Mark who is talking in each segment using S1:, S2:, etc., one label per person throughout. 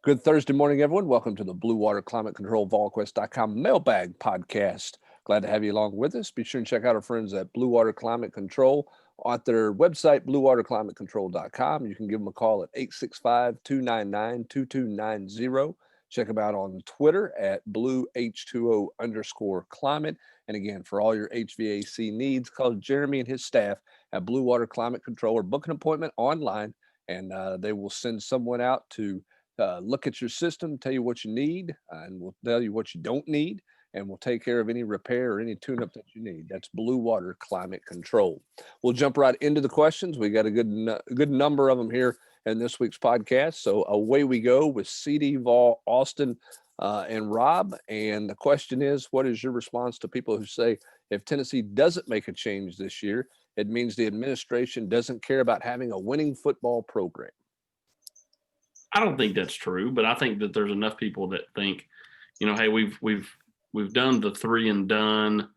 S1: Good Thursday morning, everyone. Welcome to the Blue Water Climate Control Volquest.com mailbag podcast. Glad to have you along with us. Be sure and check out our friends at Blue Water Climate Control at their website, bluewaterclimatecontrol.com. You can give them a call at 865-299-2290. Check them out on Twitter at blueh2o_climate. And again, for all your HVAC needs, call Jeremy and his staff at Blue Water Climate Control or book an appointment online, and they will send someone out to look at your system, tell you what you need, and we'll tell you what you don't need, and we'll take care of any repair or any tune-up that you need. That's Blue Water Climate Control. We'll jump right into the questions. We got a good number of them here in this week's podcast. So away we go with CD, Vol, Austin, and Rob. And the question is, what is your response to people who say if Tennessee doesn't make a change this year, it means the administration doesn't care about having a winning football program?
S2: I don't think that's true, but I think that there's enough people that think, hey, we've done the 3 and done,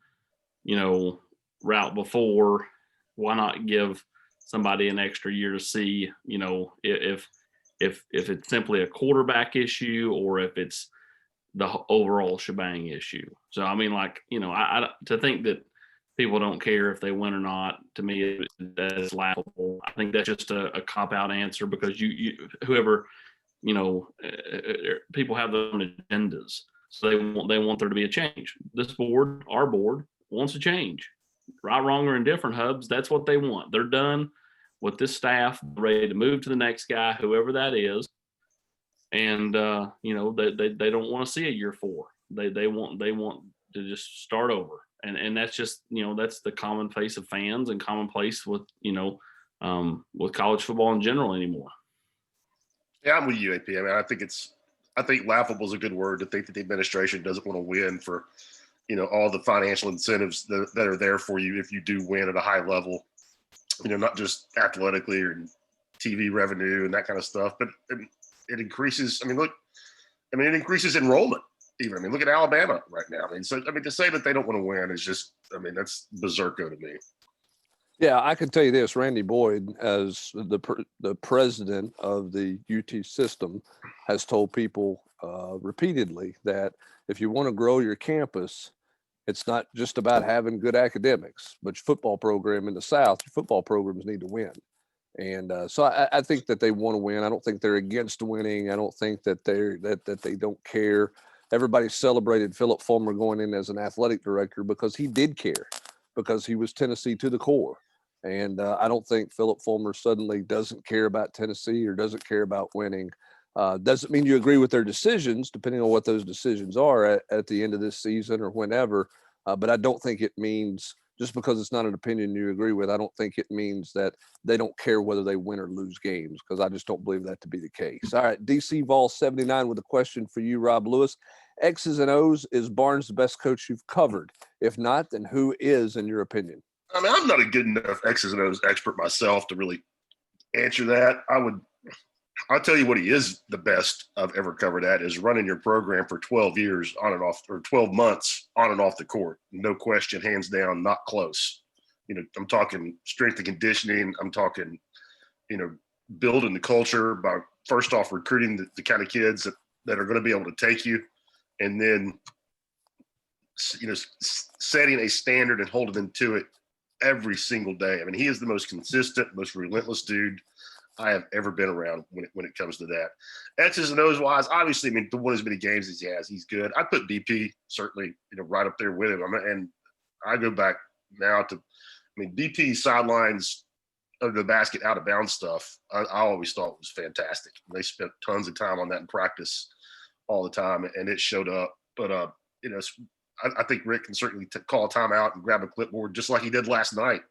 S2: route before. Why not give somebody an extra year to see, if it's simply a quarterback issue or if it's the overall shebang issue. So I mean, I to think that people don't care if they win or not, to me, that's laughable. I think that's just a cop-out answer because whoever, people have their own agendas. So they want there to be a change. This board, our board, wants a change. Right, wrong, or indifferent, Hubs, that's what they want. They're done with this staff, ready to move to the next guy, whoever that is. And, they don't want to see a year 4. They want to just start over. And that's just, that's the commonplace of fans and commonplace with college football in general anymore.
S3: Yeah, I'm with you, AP. I mean, I think laughable is a good word to think that the administration doesn't want to win for, all the financial incentives that are there for you if you do win at a high level, not just athletically or TV revenue and that kind of stuff, but it increases. It increases enrollment. Even, look at Alabama right now. To say that they don't want to win is just, that's berserko to me.
S1: Yeah, I can tell you this. Randy Boyd, as the president of the UT system, has told people repeatedly that if you want to grow your campus, it's not just about having good academics, but your football program in the South, your football programs need to win. And so I think that they want to win. I don't think they're against winning. I don't think that they don't care. Everybody celebrated Philip Fulmer going in as an athletic director because he did care, because he was Tennessee to the core. And I don't think Philip Fulmer suddenly doesn't care about Tennessee or doesn't care about winning. Doesn't mean you agree with their decisions, depending on what those decisions are at the end of this season or whenever. But I don't think it means, just because it's not an opinion you agree with, I don't think it means that they don't care whether they win or lose games, because I just don't believe that to be the case. All right, DC Vol 79 with a question for you, Rob Lewis. X's and O's, is Barnes the best coach you've covered? If not, then who is, in your opinion?
S3: I'm not a good enough X's and O's expert myself to really answer that. I'll tell you what he is the best I've ever covered at is running your program for 12 years on and off, or 12 months on and off the court. No question, hands down, not close. I'm talking strength and conditioning. I'm talking, building the culture by first off recruiting the kind of kids that are going to be able to take you, and then, setting a standard and holding them to it every single day. He is the most consistent, most relentless dude I have ever been around when it comes to that. X's and O's wise, obviously, to win as many games as he has, he's good. I put BP certainly, right up there with him. And I go back now to, BP sidelines under the basket out of bounds stuff. I always thought was fantastic. They spent tons of time on that in practice all the time, and it showed up. But I think Rick can certainly call a timeout and grab a clipboard just like he did last night,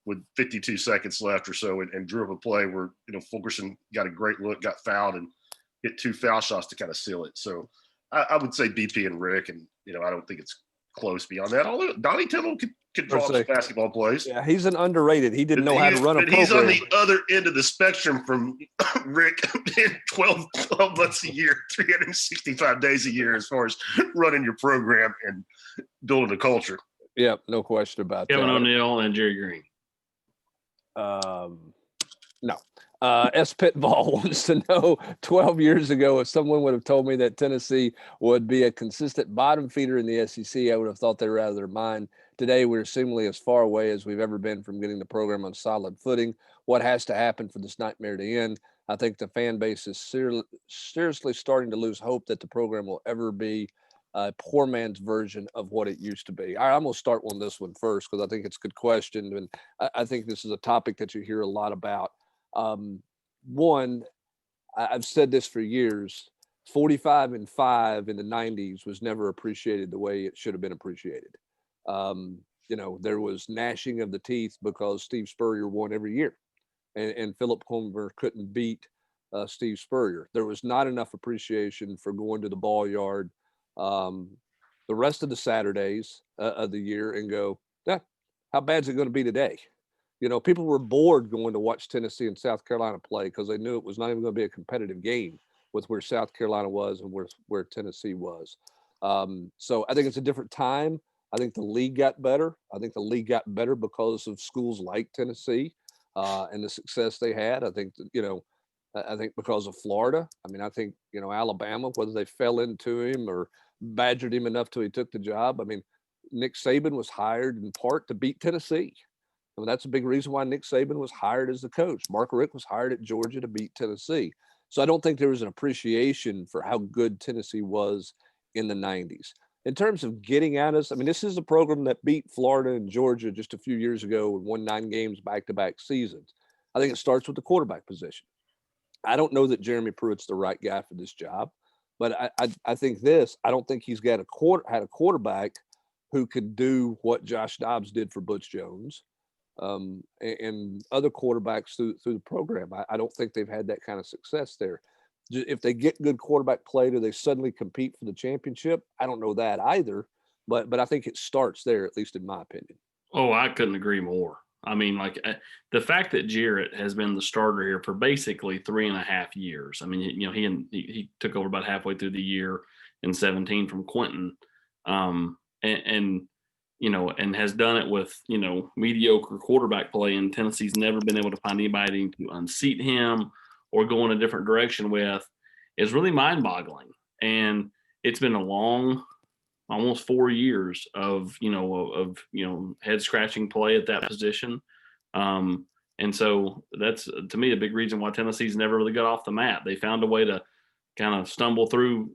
S3: with 52 seconds left or so, and drew up a play where, Fulkerson got a great look, got fouled, and hit 2 foul shots to kind of seal it. So I would say BP and Rick, and, I don't think it's close beyond that. Although Donnie Tindall could draw some basketball plays.
S1: Yeah, he's an underrated. He didn't know how to run a program.
S3: He's on the other end of the spectrum from Rick in 12 months a year, 365 days a year, as far as running your program and building a culture.
S1: Yeah, no question about
S2: Kevin O'Neill and Jerry Green.
S1: No. S. Pitball wants to know 12 years ago, if someone would have told me that Tennessee would be a consistent bottom feeder in the SEC, I would have thought they were out of their mind. Today, we're seemingly as far away as we've ever been from getting the program on solid footing. What has to happen for this nightmare to end? I think the fan base is seriously starting to lose hope that the program will ever be a poor man's version of what it used to be. All right, I'm going to start on this one first because I think it's a good question. And I think this is a topic that you hear a lot about. One, I've said this for years, 45-5 in the 90s was never appreciated the way it should have been appreciated. There was gnashing of the teeth because Steve Spurrier won every year and Philip Comer couldn't beat Steve Spurrier. There was not enough appreciation for going to the ball yard the rest of the Saturdays of the year and go, yeah, how bad is it going to be today? People were bored going to watch Tennessee and South Carolina play because they knew it was not even going to be a competitive game with where South Carolina was and where Tennessee was. So I think it's a different time. I think the league got better. I think the league got better because of schools like Tennessee and the success they had. I think, I think because of Florida. I mean, I think, Alabama, whether they fell into him or badgered him enough till he took the job. I mean, Nick Saban was hired in part to beat Tennessee. I mean, that's a big reason why Nick Saban was hired as the coach. Mark Richt was hired at Georgia to beat Tennessee. So I don't think there was an appreciation for how good Tennessee was in the 90s. In terms of getting at us, I mean, this is a program that beat Florida and Georgia just a few years ago and won 9 games back-to-back seasons. I think it starts with the quarterback position. I don't know that Jeremy Pruitt's the right guy for this job, but I think I don't think he's got had a quarterback who could do what Josh Dobbs did for Butch Jones. And other quarterbacks through the program. I don't think they've had that kind of success there. If they get good quarterback play, do they suddenly compete for the championship? I don't know that either, but I think it starts there, at least in my opinion.
S2: Oh, I couldn't agree more. I mean, the fact that Jarrett has been the starter here for basically 3.5 years. I mean, he took over about halfway through the year in 17 from Quentin, and has done it with, mediocre quarterback play. And Tennessee's never been able to find anybody to unseat him or go in a different direction with is really mind-boggling. And it's been a long, almost 4 years of head scratching play at that position. And so that's, to me, a big reason why Tennessee's never really got off the mat. They found a way to kind of stumble through,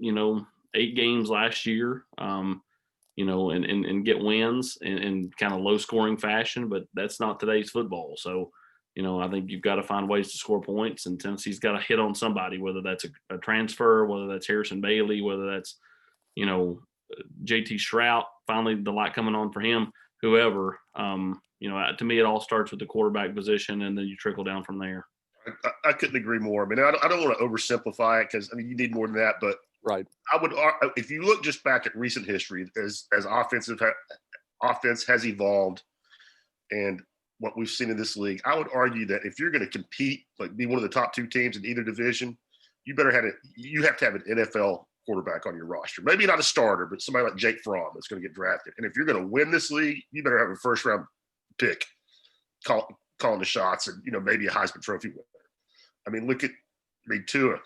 S2: 8 games last year, and get wins in kind of low scoring fashion, but that's not today's football. So, I think you've got to find ways to score points, and Tennessee's got to hit on somebody, whether that's a transfer, whether that's Harrison Bailey, whether that's, JT Shrout, finally the light coming on for him, whoever. To me, it all starts with the quarterback position, and then you trickle down from there.
S3: I couldn't agree more. I mean, I don't want to oversimplify it because, you need more than that. But
S1: right,
S3: I would, if you look just back at recent history, as offense has evolved and what we've seen in this league, I would argue that if you're going to compete, like be one of the top 2 teams in either division, you have to have an NFL quarterback on your roster. Maybe not a starter, but somebody like Jake Fromm that's going to get drafted. And if you're going to win this league, you better have a first-round pick calling the shots and, maybe a Heisman Trophy winner. I mean, look at Tua,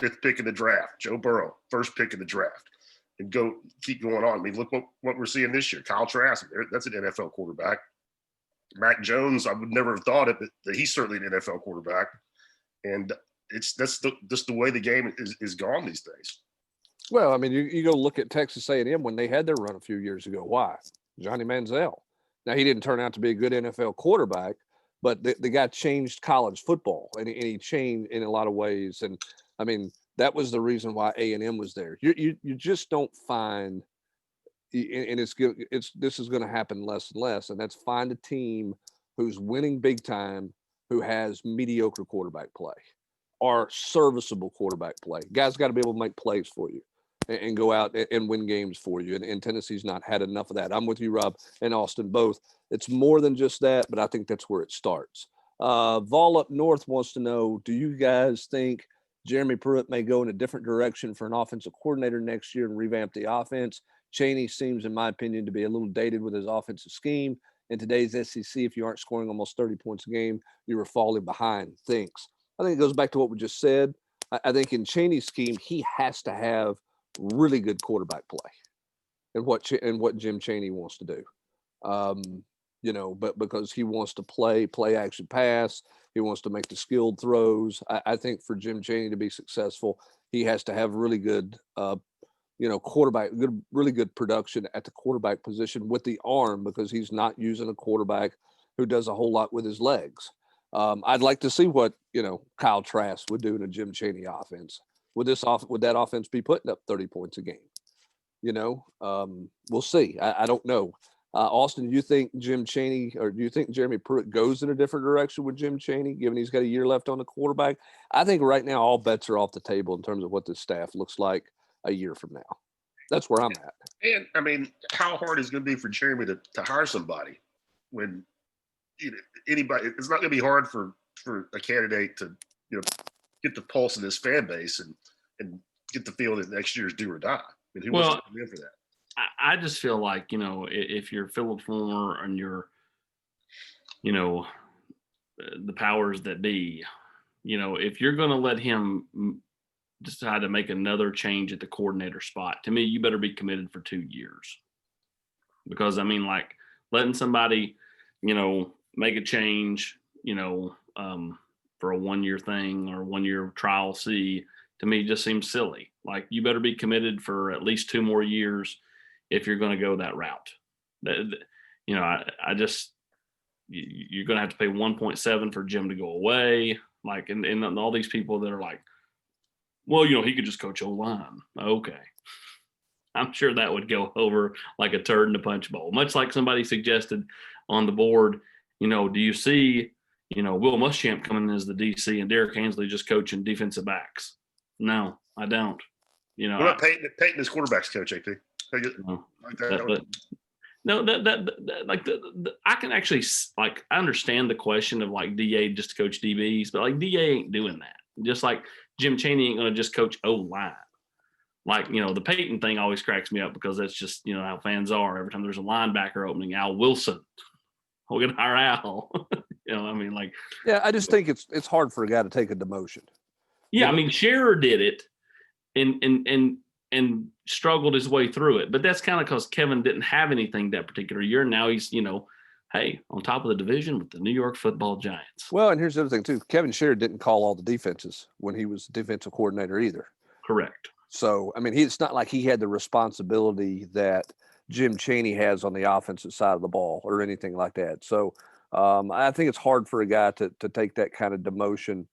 S3: 5th pick in the draft. Joe Burrow, 1st pick in the draft. And keep going on. I mean, look what we're seeing this year. Kyle Trask, that's an NFL quarterback. Mac Jones, I would never have thought it, but he's certainly an NFL quarterback. And that's just the way the game is gone these days.
S1: Well, I mean, you go look at Texas A&M when they had their run a few years ago. Why? Johnny Manziel. Now, he didn't turn out to be a good NFL quarterback, but the guy changed college football, and he changed in a lot of ways. And, I mean, that was the reason why A&M was there. You just don't find – and this is going to happen less and less, and that's find a team who's winning big time who has mediocre quarterback play or serviceable quarterback play. Guys got to be able to make plays for you and go out and win games for you. And Tennessee's not had enough of that. I'm with you, Rob, and Austin both. It's more than just that, but I think that's where it starts. Vol up north wants to know, do you guys think Jeremy Pruitt may go in a different direction for an offensive coordinator next year and revamp the offense? Chaney seems, in my opinion, to be a little dated with his offensive scheme. In today's SEC, if you aren't scoring almost 30 points a game, you are falling behind. Thanks. I think it goes back to what we just said. I think in Chaney's scheme, he has to have really good quarterback play, and what Jim Chaney wants to do. But because he wants to play action pass, he wants to make the skilled throws. I think for Jim Chaney to be successful, he has to have really good, really good production at the quarterback position with the arm, because he's not using a quarterback who does a whole lot with his legs. I'd like to see what Kyle Trask would do in a Jim Chaney offense. Would that offense be putting up 30 points a game? We'll see. I don't know. Austin, do you think Jim Chaney, or do you think Jeremy Pruitt goes in a different direction with Jim Chaney, given he's got a year left on the quarterback? I think right now all bets are off the table in terms of what this staff looks like a year from now. That's where I'm at.
S3: And I mean, how hard is it going to be for Jeremy to hire somebody when anybody? It's not going to be hard for a candidate to get the pulse of this fan base and get the feeling that next year's do or die. I mean, who wants to come in for that?
S2: I just feel like, if you're Philip Fulmer and you're, the powers that be, if you're going to let him decide to make another change at the coordinator spot, to me, you better be committed for 2 years. Because, I mean, like letting somebody, make a change, for a 1 year thing or 1 year trial C, to me just seems silly. Like, you better be committed for at least 2 more years if you're going to go that route. I just, you're going to have to pay 1.7 for Jim to go away. Like, and all these people that are like, well, he could just coach O-line. Okay. I'm sure that would go over like a turd in a punch bowl. Much like somebody suggested on the board, do you see, Will Muschamp coming in as the DC and Derek Hansley just coaching defensive backs? No, I don't.
S3: What about Peyton as quarterbacks coach, AP?
S2: I can actually, like, I understand the question of like DA just to coach DBs, but like DA ain't doing that. Just like Jim Chaney ain't going to just coach O-line. Like, the Peyton thing always cracks me up because that's just, how fans are. Every time there's a linebacker opening, Al Wilson, we're going to hire Al.
S1: Yeah, I just think it's hard for a guy to take a demotion.
S2: Yeah, I mean, Scherer did it and struggled his way through it. But that's kind of because Kevin didn't have anything that particular year. Now he's, hey, on top of the division with the New York Football Giants.
S1: Well, and here's the other thing, too. Kevin Scherer didn't call all the defenses when he was defensive coordinator either.
S2: Correct.
S1: So, I mean, it's not like he had the responsibility that Jim Chaney has on the offensive side of the ball or anything like that. So, I think it's hard for a guy to take that kind of demotion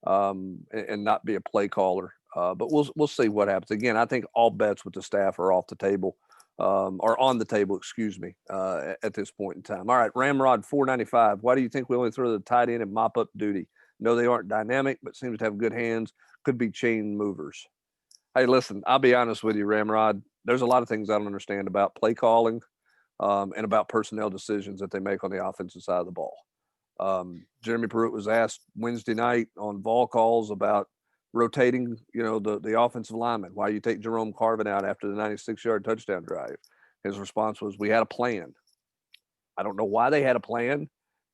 S1: and not be a play caller. But we'll see what happens. Again, I think all bets with the staff are off the table, or on the table, excuse me, at this point in time. All right, Ramrod 495. Why do you think we only throw the tight end in mop-up duty? No, they aren't dynamic, but seems to have good hands. Could be chain movers. Hey, listen, I'll be honest with you, Ramrod. There's a lot of things I don't understand about play calling and about personnel decisions that they make on the offensive side of the ball. Jeremy Pruitt was asked Wednesday night on Vol calls about rotating, the offensive lineman. Why you take Jerome Carvin out after the 96-yard touchdown drive? His response was, we had a plan. I don't know why they had a plan,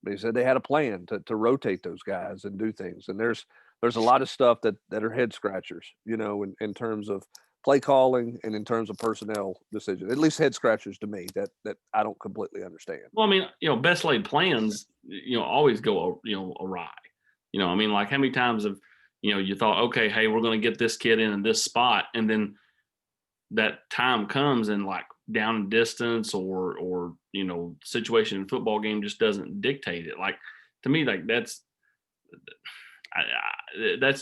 S1: but he said they had a plan to rotate those guys and do things. And there's a lot of stuff that are head scratchers, in terms of play calling and in terms of personnel decisions, at least head scratchers to me that I don't completely understand.
S2: Well, I mean, best laid plans, always go, awry. Like how many times have, you thought, okay, hey, we're going to get this kid in this spot. And then that time comes and like down in distance or situation in football game just doesn't dictate it. Like, to me, like that's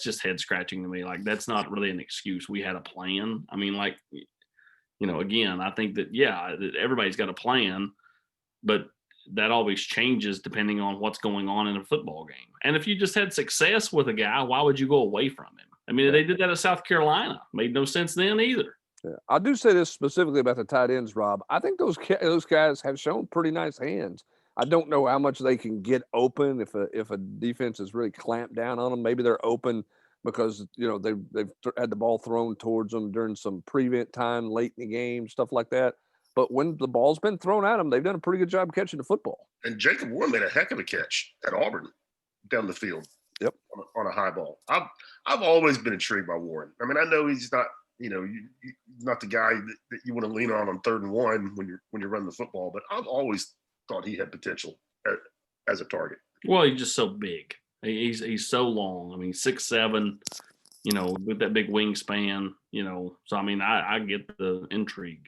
S2: just head scratching to me. Like, that's not really an excuse. We had a plan. I mean, like, again, I think that, yeah, everybody's got a plan, but that always changes depending on what's going on in a football game. And if you just had success with a guy, why would you go away from him? I mean, They did that at South Carolina. Made no sense then either.
S1: Yeah. I do say this specifically about the tight ends, Rob. I think those guys have shown pretty nice hands. I don't know how much they can get open if a defense is really clamped down on them. Maybe they're open because they've had the ball thrown towards them during some prevent time late in the game, stuff like that. But when the ball's been thrown at them, they've done a pretty good job catching the football.
S3: And Jacob Warren made a heck of a catch at Auburn down the field.
S1: Yep.
S3: On a high ball. I've always been intrigued by Warren. I mean, I know he's not, not the guy that you want to lean on 3rd and 1 when you're running the football, but I've always thought he had potential as a target.
S2: Well, he's just so big. He's so long. I mean, 6'7", with that big wingspan, So I mean, I get the intrigue.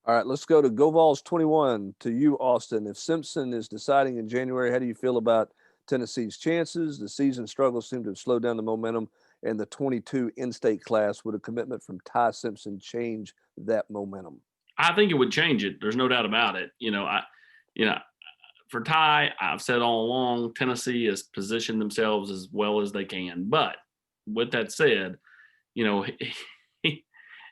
S1: All right, let's go to GoVols 21 to you, Austin. If Simpson is deciding in January, how do you feel about Tennessee's chances? The season struggles seem to have slowed down the momentum in the 22 in-state class. Would a commitment from Ty Simpson change that momentum?
S2: I think it would change it. There's no doubt about it. For Ty, I've said all along, Tennessee has positioned themselves as well as they can. But with that said,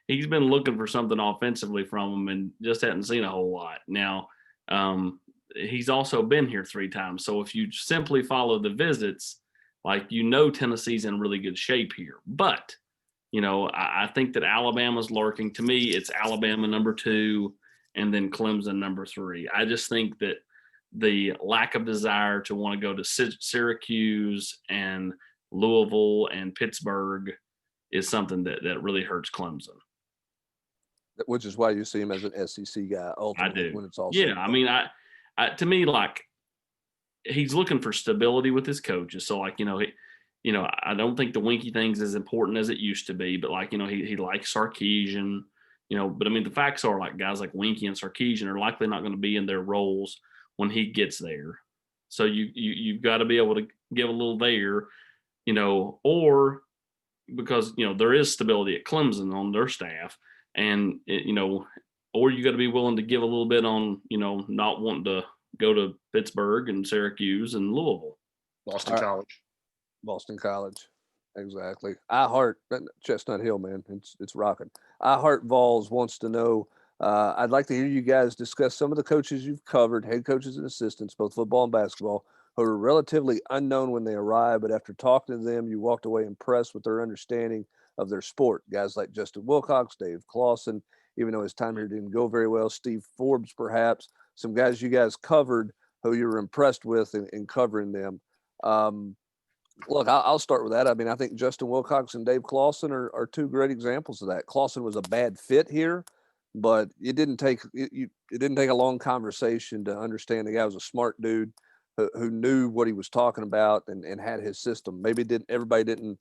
S2: he's been looking for something offensively from him and just hadn't seen a whole lot. Now, he's also been here 3 times. So if you simply follow the visits, Tennessee's in really good shape here. But, I think that Alabama's lurking. To me, it's Alabama number 2 and then Clemson number 3. I just think that the lack of desire to want to go to Syracuse and Louisville and Pittsburgh is something that really hurts Clemson.
S1: Which is why you see him as an SEC guy ultimately.
S2: I do.
S1: When it's all
S2: I mean, to me, he's looking for stability with his coaches. So I don't think the Winky thing's as important as it used to be, but he likes Sarkisian, but I mean, the facts are guys like Winky and Sarkisian are likely not going to be in their roles when he gets there. So you've got to be able to give a little there, or because, there is stability at Clemson on their staff and, or you got to be willing to give a little bit on, not wanting to go to Pittsburgh and Syracuse and Louisville.
S3: Boston
S1: College. Exactly. I heart Chestnut Hill, man. It's rocking. I heart Vols wants to know, I'd like to hear you guys discuss some of the coaches you've covered, head coaches and assistants, both football and basketball, who are relatively unknown when they arrive, but after talking to them, you walked away impressed with their understanding of their sport. Guys like Justin Wilcox, Dave Clawson, even though his time here didn't go very well, Steve Forbes, perhaps, some guys you guys covered who you were impressed with in covering them. Look, I'll start with that. I mean, I think Justin Wilcox and Dave Clawson are 2 great examples of that. Clawson was a bad fit here, but it didn't take a long conversation to understand the guy was a smart dude who knew what he was talking about and had his system. Maybe everybody didn't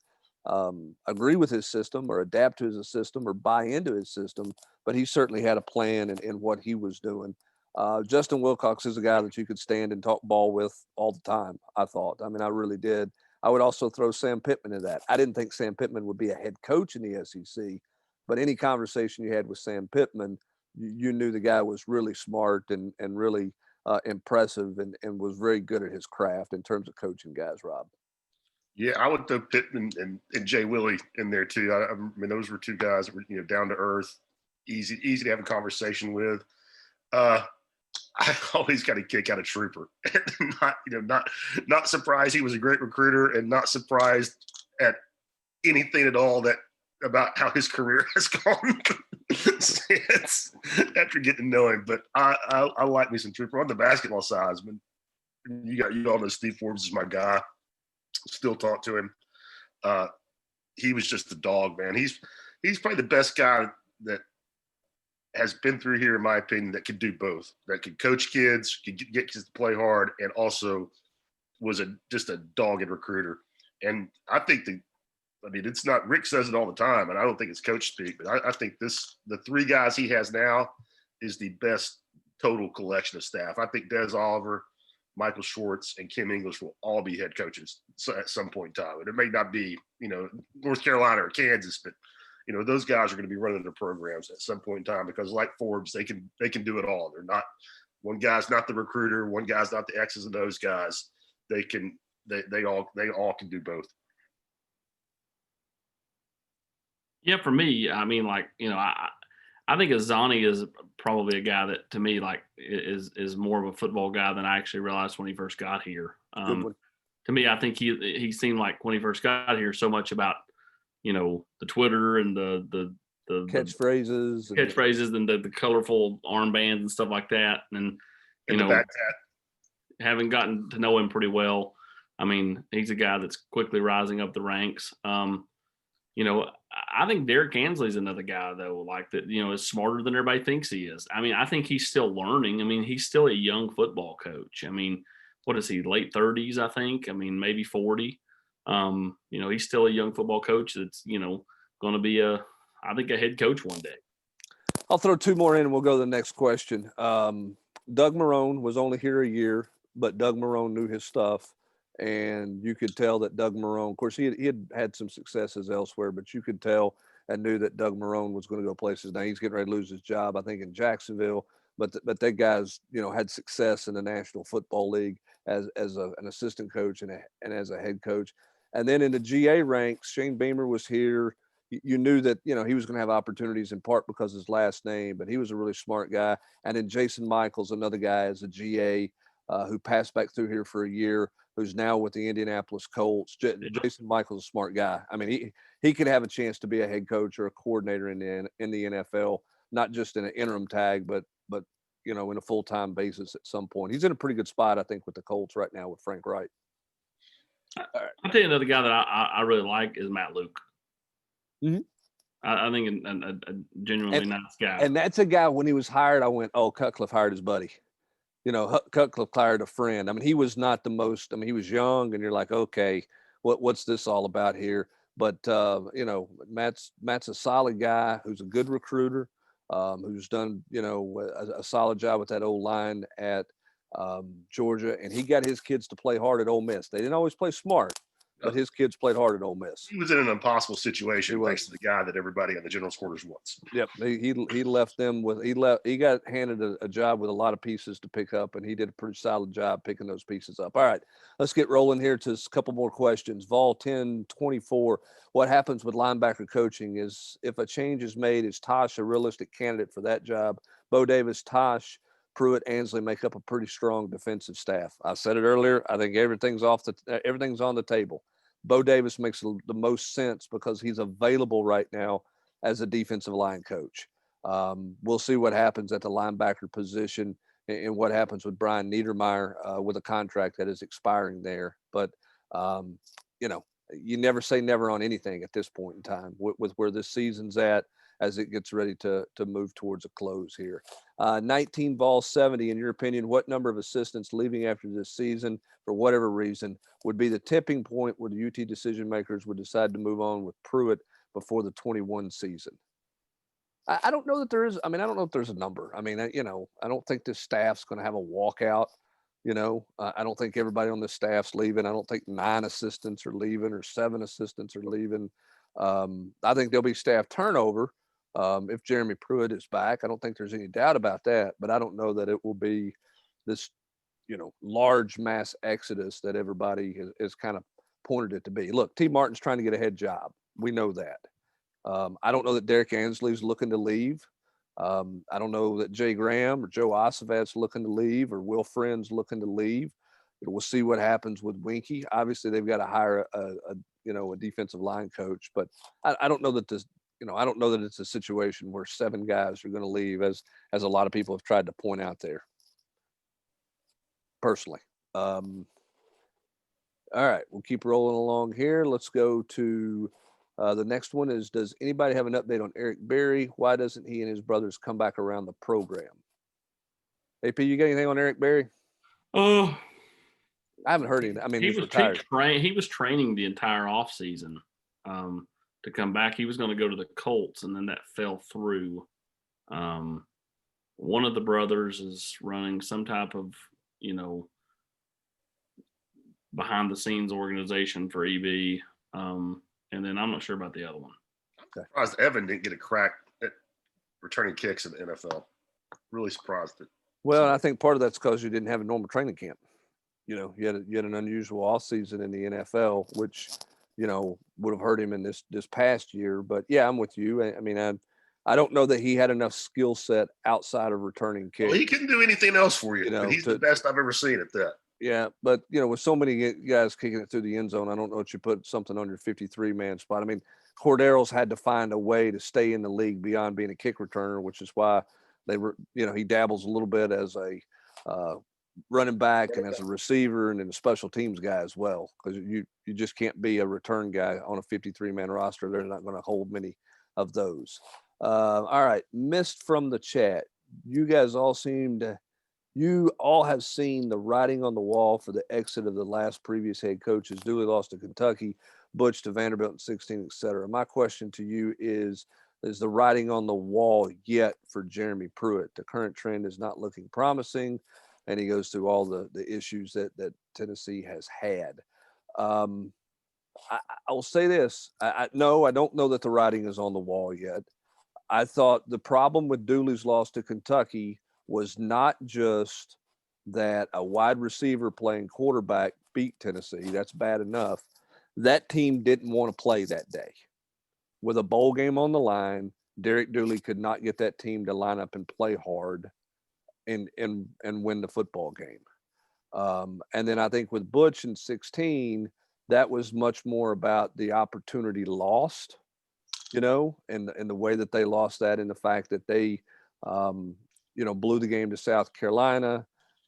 S1: agree with his system or adapt to his system or buy into his system, but he certainly had a plan in what he was doing. Justin Wilcox is a guy that you could stand and talk ball with all the time, I thought. I mean, I really did. I would also throw Sam Pittman in that. I didn't think Sam Pittman would be a head coach in the SEC, but any conversation you had with Sam Pittman, you knew the guy was really smart and really impressive and was very good at his craft in terms of coaching guys, Rob.
S3: Yeah, I would throw Pittman and Jay Willie in there too. I mean, those were 2 guys that were down to earth, easy to have a conversation with. I always got a kick out of Trooper. not surprised he was a great recruiter, and not surprised at anything at all about how his career has gone since after getting to know him. But I like me some Trooper on the basketball side. I mean, you all know Steve Forbes is my guy. Still talk to him. He was just a dog, man. He's probably the best guy that has been through here, in my opinion, that could do both. That could coach kids, could get kids to play hard, and also was just a dogged recruiter. And I think it's not, Rick says it all the time, and I don't think it's coach speak, but I think the 3 guys he has now is the best total collection of staff. I think Des Oliver, Michael Schwartz, and Kim English will all be head coaches at some point in time. And it may not be, North Carolina or Kansas, but those guys are going to be running their programs at some point in time, because like Forbes, they can do it all. They're not, one guy's not the recruiter, one guy's not the X's and O's guys. They all can do both.
S2: Yeah, for me, I mean, I think Azani is probably a guy that, to me, is more of a football guy than I actually realized when he first got here. To me, I think he seemed like when he first got here so much about, the Twitter and the
S1: catchphrases
S2: and the colorful armbands and stuff like that. And,
S3: haven't
S2: gotten to know him pretty well. I mean, he's a guy that's quickly rising up the ranks. I think Derek Ansley's another guy though, like that, is smarter than everybody thinks he is. I mean, I think he's still learning. I mean, he's still a young football coach. I mean, what is he, late 30s, I think? I mean, maybe 40. He's still a young football coach that's, going to be I think a head coach one day.
S1: I'll throw two more in and we'll go to the next question. Doug Marrone was only here a year, but Doug Marrone knew his stuff. And you could tell that Doug Marrone, of course, he had some successes elsewhere, but you could tell and knew that Doug Marrone was going to go places. Now he's getting ready to lose his job, I think, in Jacksonville. But that guy's, had success in the National Football League as an assistant coach and as a head coach. And then in the GA ranks, Shane Beamer was here. You knew that, he was going to have opportunities in part because of his last name, but he was a really smart guy. And then Jason Michaels, another guy as a GA who passed back through here for a year, who's now with the Indianapolis Colts. Jason Michaels is a smart guy. I mean, he could have a chance to be a head coach or a coordinator in the NFL, not just in an interim tag, but in a full-time basis at some point. He's in a pretty good spot, I think, with the Colts right now with Frank Wright.
S2: I'll tell you another guy that I really like is Matt Luke.
S1: Mm-hmm.
S2: I think a genuinely nice guy.
S1: And that's a guy, when he was hired, I went, oh, Cutcliffe hired his buddy. Cutcliffe hired a friend. I mean, he was not the most, he was young and you're like, okay, what's this all about here? But, Matt's a solid guy who's a good recruiter, who's done, a solid job with that old line at Georgia. And he got his kids to play hard at Ole Miss. They didn't always play smart, but his kids played hard at Ole Miss.
S3: He was in an impossible situation thanks to the guy that everybody on the general quarters wants.
S1: Yep, he left them with he got handed a job with a lot of pieces to pick up, and he did a pretty solid job picking those pieces up. All right, let's get rolling here to a couple more questions. Vol 1024. What happens with linebacker coaching is if a change is made, is Tosh a realistic candidate for that job? Bo Davis, Tosh, Pruitt, Ansley make up a pretty strong defensive staff. I said it earlier. I think everything's on the table. Bo Davis makes the most sense because he's available right now as a defensive line coach. We'll see what happens at the linebacker position and what happens with Brian Niedermeyer with a contract that is expiring there. But, you never say never on anything at this point in time with where this season's at as it gets ready to move towards a close here. 19 Vol 70, in your opinion, what number of assistants leaving after this season, for whatever reason, would be the tipping point where the UT decision makers would decide to move on with Pruitt before the 21 season? I don't know that there is. I don't know if there's a number. I don't think this staff's going to have a walkout. I don't think everybody on the staff's leaving. I don't think 9 assistants are leaving or 7 assistants are leaving. I think there'll be staff turnover if Jeremy Pruitt is back. I don't think there's any doubt about that, but I don't know that it will be this, large mass exodus that everybody has kind of pointed it to be. Look, T. Martin's trying to get a head job. We know that. I don't know that Derek Ansley's looking to leave. I don't know that Jay Graham or Joe Osavat's looking to leave or Will Friend's looking to leave. We'll see what happens with Winky. Obviously, they've got to hire a defensive line coach, but I don't know that this, I don't know that it's a situation where 7 guys are going to leave, as a lot of people have tried to point out there. Personally, all right, we'll keep rolling along here. Let's go to the next one. Is does anybody have an update on Eric Berry? Why doesn't he and his brothers come back around the program? AP, you got anything on Eric Berry?
S2: Oh.
S1: I haven't heard anything.
S2: He was training the entire offseason to come back. He was going to go to the Colts, and then that fell through. One of the brothers is running some type of, behind the scenes organization for EB. And then I'm not sure about the other one.
S3: Okay. Surprised Evan didn't get a crack at returning kicks in the NFL. Really surprised it.
S1: Well, I think part of that's because you didn't have a normal training camp. You had an unusual off season in the NFL, which, would have hurt him in this past year. But yeah, I'm with you. I don't know that he had enough skill set outside of returning kicks.
S3: Well, he couldn't do anything else for you. He's the best I've ever seen at that.
S1: Yeah, but with so many guys kicking it through the end zone, I don't know if you put something on your 53-man spot. Cordero's had to find a way to stay in the league beyond being a kick returner, which is why they were, he dabbles a little bit as a running back and as a receiver and then a special teams guy as well, because you just can't be a return guy on a 53-man roster. They're not going to hold many of those. All right, missed from the chat. You guys all you all have seen the writing on the wall for the exit of the last previous head coaches. Dooley lost to Kentucky, Butch to Vanderbilt in 16, etc. My question to you is the writing on the wall yet for Jeremy Pruitt? The current trend is not looking promising, and he goes through all the issues that Tennessee has had. I will say this. No, I don't know that the writing is on the wall yet. I thought the problem with Dooley's loss to Kentucky was not just that a wide receiver playing quarterback beat Tennessee. That's bad enough. That team didn't want to play that day. With a bowl game on the line, Derek Dooley could not get that team to line up and play hard and win the football game. And then I think with Butch in 16, that was much more about the opportunity lost, and the way that they lost that, and the fact that they, blew the game to South Carolina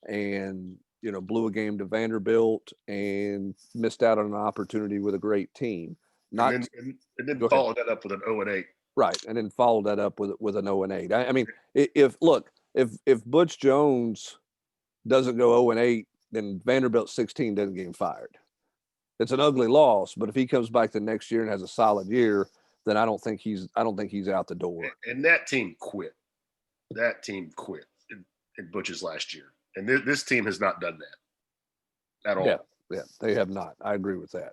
S1: and, blew a game to Vanderbilt and missed out on an opportunity with a great team.
S3: And then followed that up with an 0-8.
S1: Right. And then followed that up with an 0-8. I mean, if Butch Jones doesn't go 0-8, then Vanderbilt 16 doesn't get him fired. It's an ugly loss, but if he comes back the next year and has a solid year, then I don't think he's out the door.
S3: And that team quit. That team quit in Butch's last year. And this team has not done that at all.
S1: Yeah, they have not. I agree with that.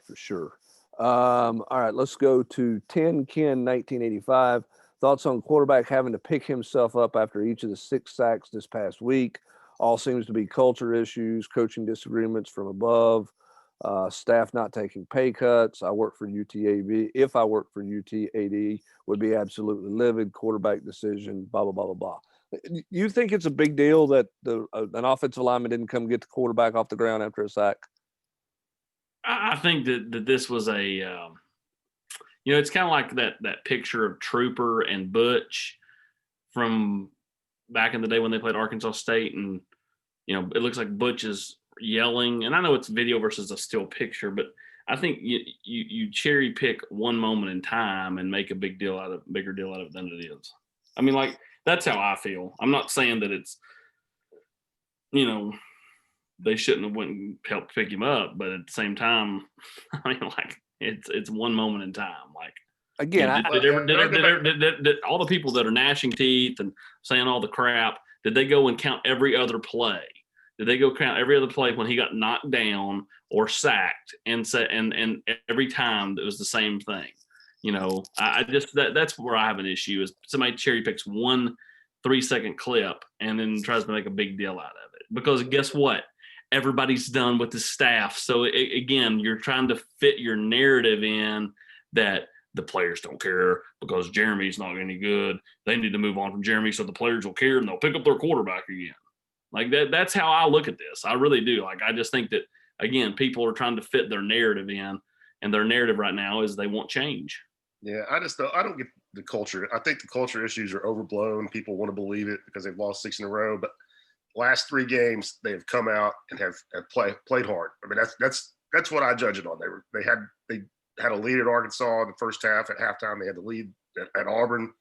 S1: For sure. All right, let's go to 10 Ken 1985. Thoughts on quarterback having to pick himself up after each of the 6 sacks this past week. All seems to be culture issues, coaching disagreements from above, staff not taking pay cuts. I work for UTAB. If I work for UTAD, would be absolutely livid. Quarterback decision, blah, blah, blah, blah, blah. You think it's a big deal that an offensive lineman didn't come get the quarterback off the ground after a sack?
S2: I think that this was it's kind of like that picture of Trooper and Butch from back in the day when they played Arkansas State, and it looks like Butch is yelling, and I know it's video versus a still picture, but I think you cherry pick one moment in time and make a bigger deal out of it than it is. I mean, like, that's how I feel. I'm not saying that it's they shouldn't have went and helped pick him up, but at the same time, I mean, like, it's one moment in time. Like,
S1: again,
S2: did all the people that are gnashing teeth and saying all the crap, did they go and count every other play? Did they go count every other play when he got knocked down or sacked and every time it was the same thing? I just that's where I have an issue, is somebody cherry picks one 3-second clip and then tries to make a big deal out of it. Because guess what? Everybody's done with the staff. So again, you're trying to fit your narrative in that the players don't care because Jeremy's not any good. They need to move on from Jeremy so the players will care and they'll pick up their quarterback again. Like that's how I look at this. I really do. Like, I just think that, again, people are trying to fit their narrative in, and their narrative right now is they want change.
S3: Yeah, I don't get the culture. I think the culture issues are overblown. People want to believe it because they've lost 6 in a row, but last 3 games they have come out and have played hard. I mean, that's what I judge it on. They had a lead at Arkansas in the first half. At halftime, they had the lead at Auburn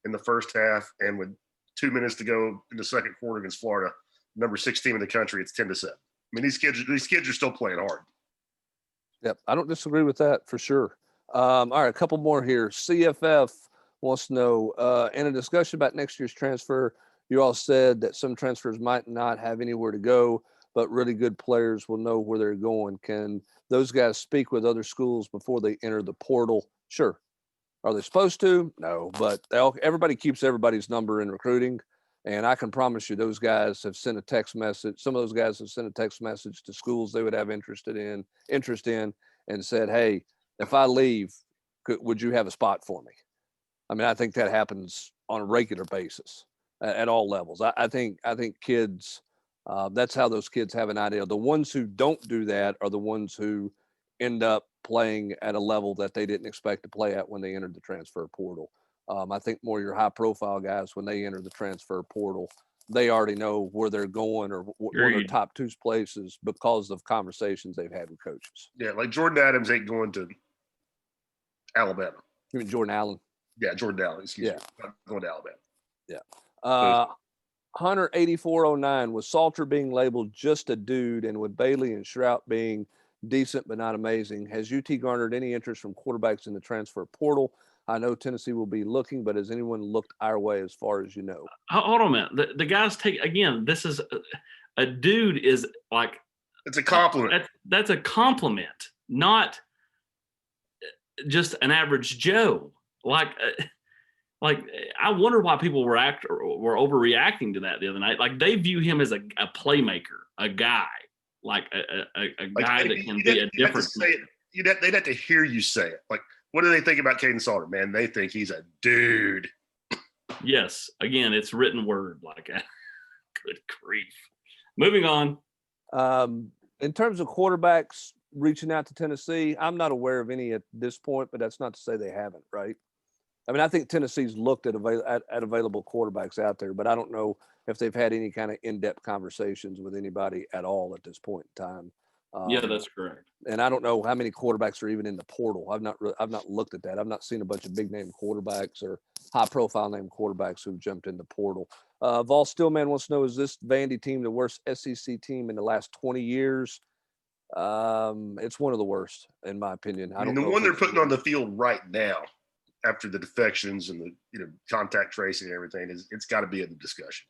S3: in the first half, and with 2 minutes to go in the second quarter against Florida, number 6 team in the country, it's 10-7. I mean, these kids are still playing hard.
S1: Yep, I don't disagree with that for sure. All right, a couple more here. CFF wants to know, in a discussion about next year's transfer, you all said that some transfers might not have anywhere to go, but really good players will know where they're going. Can those guys speak with other schools before they enter the portal? Sure. Are they supposed to? No, but everybody keeps everybody's number in recruiting. And I can promise you those guys have sent a text message. Some of those guys have sent a text message to schools they would have interest in and said, hey, if I leave, would you have a spot for me? I mean, I think that happens on a regular basis at all levels. I think kids, that's how those kids have an idea. The ones who don't do that are the ones who end up playing at a level that they didn't expect to play at when they entered the transfer portal. I think more your high profile guys, when they enter the transfer portal, they already know where they're going or where their
S2: Agreed.
S1: top two places because of conversations they've had with coaches.
S3: Yeah, like Jordan Adams ain't going to Alabama.
S1: You mean Jordan Allen?
S3: Yeah, Jordan Allen, excuse
S1: Yeah.
S3: me. Not going to Alabama.
S1: Hunter 8409, with Salter being labeled just a dude and with Bailey and Shrout being decent but not amazing, has UT garnered any interest from quarterbacks in the transfer portal? I know Tennessee will be looking, but has anyone looked our way as far as you know?
S2: Hold on a minute. The guys again, this is a dude is like,
S3: It's a compliment.
S2: that's a compliment, not just an average Joe. Like I wonder why people were overreacting to that the other night. Like they view him as a playmaker, a guy, like a guy that can be a difference maker.
S3: They'd have to hear you say it. Like, what do they think about Caden Salter? Man, they think he's a dude.
S2: Yes. Again, it's written word. Like, good grief. Moving on.
S1: In terms of quarterbacks reaching out to Tennessee, I'm not aware of any at this point, but that's not to say they haven't, right? I mean, I think Tennessee's looked at available quarterbacks out there, but I don't know if they've had any kind of in-depth conversations with anybody at all at this point in time.
S2: Yeah, that's correct.
S1: And I don't know how many quarterbacks are even in the portal. I've not looked at that. I've not seen a bunch of big name quarterbacks or high profile name quarterbacks who've jumped in the portal. Vol Stillman wants to know, is this Vandy team the worst SEC team in the last 20 years? It's one of the worst, in my opinion.
S3: I mean, the one they're putting on the field right now, after the defections and the contact tracing and everything, it's got to be in the discussion.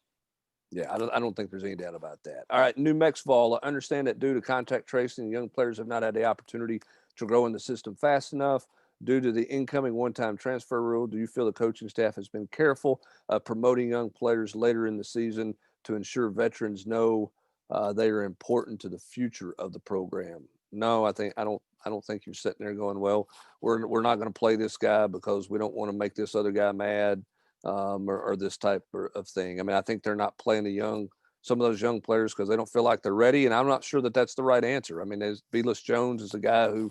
S1: Yeah, I don't think there's any doubt about that. All right, New Mexico. I understand that due to contact tracing, young players have not had the opportunity to grow in the system fast enough due to the incoming one-time transfer rule. Do you feel the coaching staff has been careful promoting young players later in the season to ensure veterans know they are important to the future of the program? No, I don't think you're sitting there going, well, we're not going to play this guy because we don't want to make this other guy mad. Or this type of thing. I mean, I think they're not playing some of those young players because they don't feel like they're ready. And I'm not sure that that's the right answer. I mean, as Velas Jones is a guy who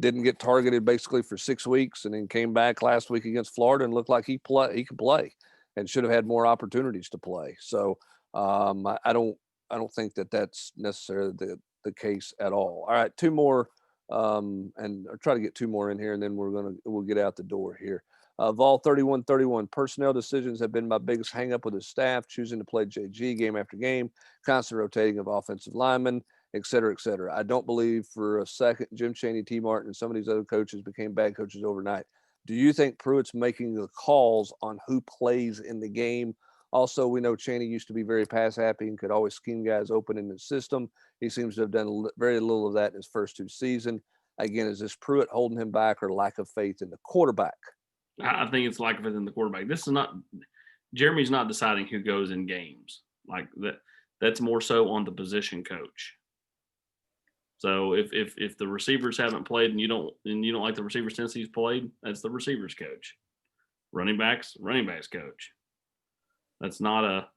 S1: didn't get targeted basically for 6 weeks and then came back last week against Florida and looked like he could play and should have had more opportunities to play. So I don't think that that's necessarily the case at all. All right, two more, and I'll try to get two more in here, and then we'll get out the door here. Vol 3131, personnel decisions have been my biggest hangup with his staff, choosing to play JG game after game, constant rotating of offensive linemen, et cetera, et cetera. I don't believe for a second Jim Chaney, T. Martin, and some of these other coaches became bad coaches overnight. Do you think Pruitt's making the calls on who plays in the game? Also, we know Chaney used to be very pass happy and could always scheme guys open in the system. He seems to have done very little of that in his first two seasons. Again, is this Pruitt holding him back or lack of faith in the quarterback?
S2: I think it's like within the quarterback. This is not Jeremy's not deciding who goes in games like that. That's more so on the position coach. So if the receivers haven't played and you don't like the receivers since he's played, that's the receivers coach. Running backs coach. That's not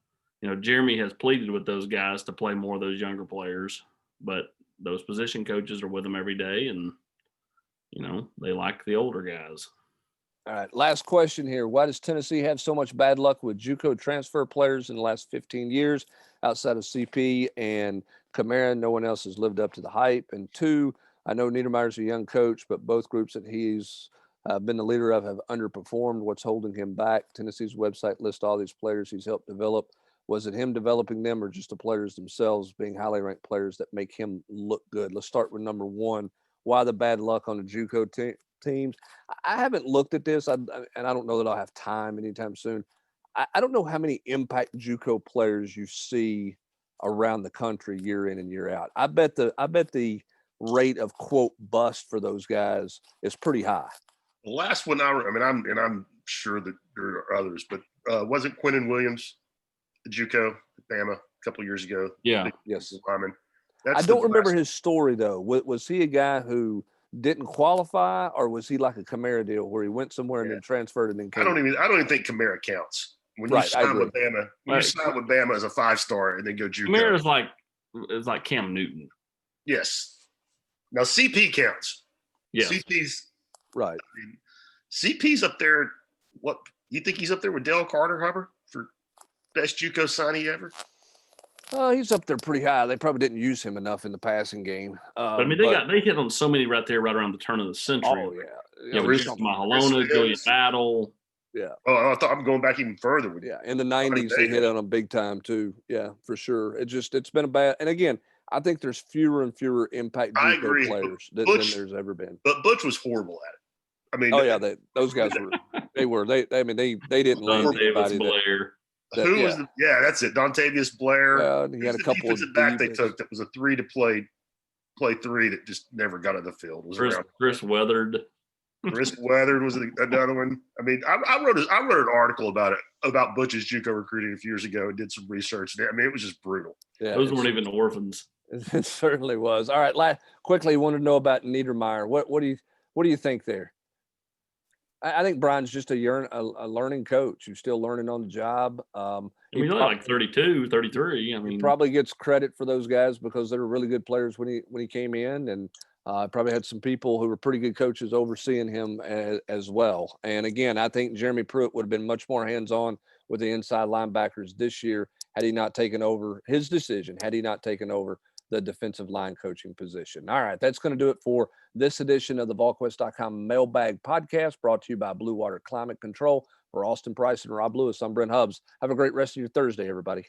S2: Jeremy has pleaded with those guys to play more of those younger players, but those position coaches are with them every day, and they like the older guys.
S1: All right, last question here. Why does Tennessee have so much bad luck with JUCO transfer players in the last 15 years? Outside of CP and Kamara, no one else has lived up to the hype. And two, I know Niedermeyer's a young coach, but both groups that he's been the leader of have underperformed. What's holding him back? Tennessee's website lists all these players he's helped develop. Was it him developing them or just the players themselves being highly ranked players that make him look good? Let's start with number one. Why the bad luck on the JUCO teams? I haven't looked at this, and I don't know that I'll have time anytime soon. I don't know how many impact JUCO players you see around the country year in and year out. I bet the rate of quote bust for those guys is pretty high.
S3: The last one I'm sure that there are others, but wasn't Quentin Williams, JUCO at Bama a couple of years ago?
S2: Yeah.
S1: Yes.
S3: I
S1: don't remember his story though. Was he a guy who didn't qualify, or was he like a Kamara deal where he went somewhere and then transferred and then came?
S3: I don't even think Kamara counts. When you sign with Bama, you sign with Bama as a 5-star and then go JUCO.
S2: Kamara is like Cam Newton.
S3: Yes. Now CP counts.
S2: Yes.
S3: CP's
S1: right.
S3: CP's up there. What you think he's up there with Dale Carter, Hubbard? Best JUCO signee ever?
S1: He's up there pretty high. They probably didn't use him enough in the passing game.
S2: But I mean, they hit on so many right there, right around the turn of the century.
S1: Oh yeah,
S2: Yeah,
S1: we
S2: Chris
S1: don't-
S2: Mahalona, Gillian Battle.
S3: Oh, I thought I'm going back even further with
S1: yeah. In the '90s, they hit on him big time too. Yeah, for sure. It's been a bad. And again, I think there's fewer and fewer impact
S3: I
S1: JUCO
S3: agree.
S1: players than
S3: Butch-
S1: there's ever been.
S3: But Butch was horrible at it. I mean,
S1: Oh yeah, those guys were. They didn't land
S2: Don Davis
S1: anybody.
S2: Blair.
S3: who was the? Yeah, that's it. Dontavius Blair.
S1: He had a
S3: Who's the
S1: couple of
S3: defensive back they
S1: divas.
S3: took that was a 3 to play three that just never got on the field. It was around.
S2: Chris Weathered.
S3: Chris Weathered was another one. I mean, I wrote an article about Butch's JUCO recruiting a few years ago and did some research. I mean, it was just brutal.
S1: Yeah,
S2: Those weren't even orphans.
S1: It certainly was. All right, quickly, want to know about Niedermeyer. What do you think there? I think Brian's just a learning coach who's still learning on the job.
S2: He's only like 32, 33. I mean,
S1: he probably gets credit for those guys because they were really good players when he came in, and probably had some people who were pretty good coaches overseeing him as well. And again, I think Jeremy Pruitt would have been much more hands-on with the inside linebackers this year had he not taken over the defensive line coaching position. All right, that's going to do it for this edition of the Volquest.com Mailbag Podcast, brought to you by Blue Water Climate Control. For Austin Price and Rob Lewis, I'm Brent Hubbs. Have a great rest of your Thursday, everybody.